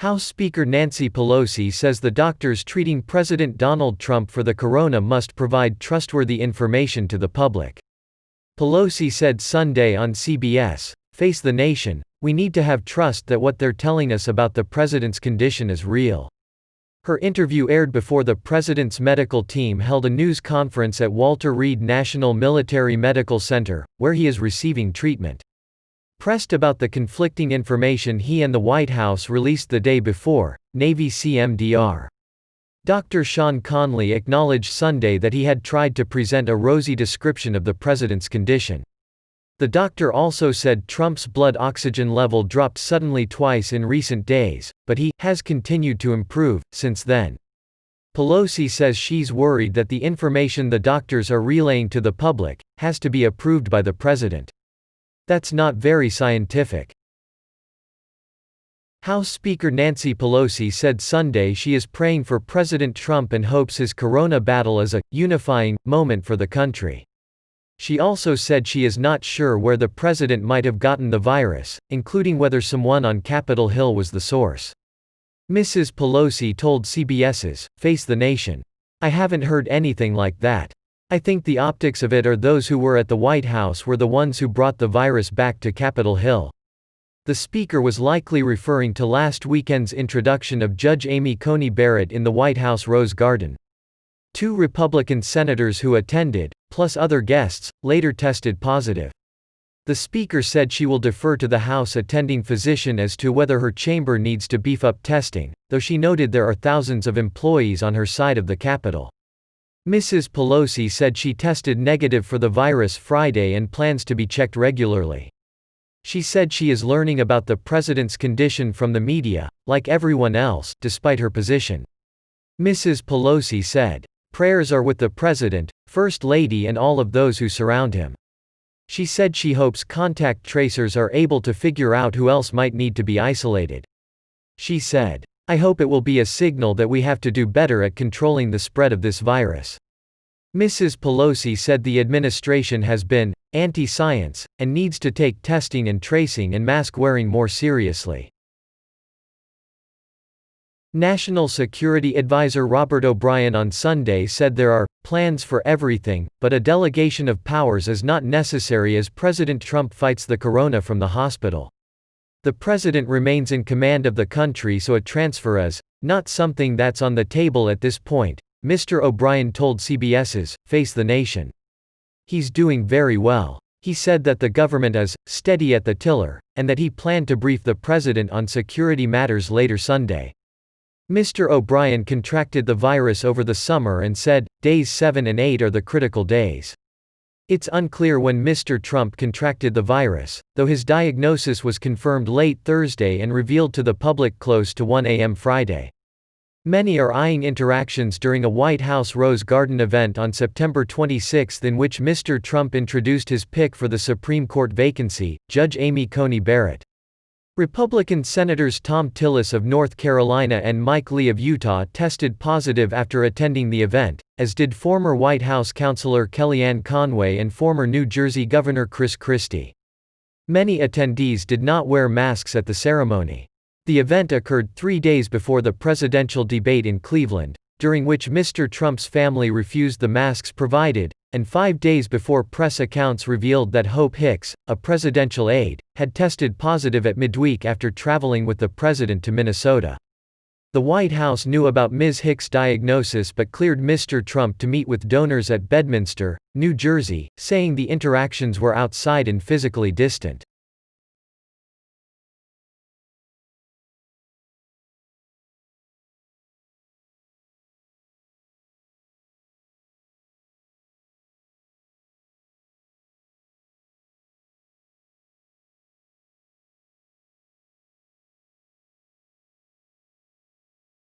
House Speaker Nancy Pelosi says the doctors treating President Donald Trump for the corona must provide trustworthy information to the public. Pelosi said Sunday on CBS, "Face the Nation, we need to have trust that what they're telling us about the president's condition is real." Her interview aired before the president's medical team held a news conference at Walter Reed National Military Medical Center, where he is receiving treatment. Pressed about the conflicting information he and the White House released the day before, Navy CMDR Dr. Sean Conley acknowledged Sunday that he had tried to present a rosy description of the president's condition. The doctor also said Trump's blood oxygen level dropped suddenly twice in recent days, but he has continued to improve since then. Pelosi says she's worried that the information the doctors are relaying to the public has to be approved by the president. That's not very scientific. House Speaker Nancy Pelosi said Sunday she is praying for President Trump and hopes his corona battle is a unifying moment for the country. She also said she is not sure where the president might have gotten the virus, including whether someone on Capitol Hill was the source. Mrs. Pelosi told CBS's Face the Nation, "I haven't heard anything like that. I think the optics of it are those who were at the White House were the ones who brought the virus back to Capitol Hill." The speaker was likely referring to last weekend's introduction of Judge Amy Coney Barrett in the White House Rose Garden. 2 Republican senators who attended, plus other guests, later tested positive. The speaker said she will defer to the House attending physician as to whether her chamber needs to beef up testing, though she noted there are thousands of employees on her side of the Capitol. Mrs. Pelosi said she tested negative for the virus Friday and plans to be checked regularly. She said she is learning about the president's condition from the media, like everyone else, despite her position. Mrs. Pelosi said, "Prayers are with the president, First Lady and all of those who surround him." She said she hopes contact tracers are able to figure out who else might need to be isolated. She said, "I hope it will be a signal that we have to do better at controlling the spread of this virus." Mrs. Pelosi said the administration has been anti-science and needs to take testing and tracing and mask wearing more seriously. National Security Advisor Robert O'Brien on Sunday said there are plans for everything, but a delegation of powers is not necessary as President Trump fights the corona from the hospital. The president remains in command of the country, so a transfer is not something that's on the table at this point, Mr. O'Brien told CBS's Face the Nation. He's doing very well. He said that the government is steady at the tiller, and that he planned to brief the president on security matters later Sunday. Mr. O'Brien contracted the virus over the summer and said, days 7 and 8 are the critical days. It's unclear when Mr. Trump contracted the virus, though his diagnosis was confirmed late Thursday and revealed to the public close to 1 a.m. Friday. Many are eyeing interactions during a White House Rose Garden event on September 26 in which Mr. Trump introduced his pick for the Supreme Court vacancy, Judge Amy Coney Barrett. Republican Senators Tom Tillis of North Carolina and Mike Lee of Utah tested positive after attending the event, as did former White House counselor Kellyanne Conway and former New Jersey Governor Chris Christie. Many attendees did not wear masks at the ceremony. The event occurred 3 days before the presidential debate in Cleveland, during which Mr. Trump's family refused the masks provided, and 5 days before press accounts revealed that Hope Hicks, a presidential aide, had tested positive at midweek after traveling with the president to Minnesota. The White House knew about Ms. Hicks' diagnosis but cleared Mr. Trump to meet with donors at Bedminster, New Jersey, saying the interactions were outside and physically distant.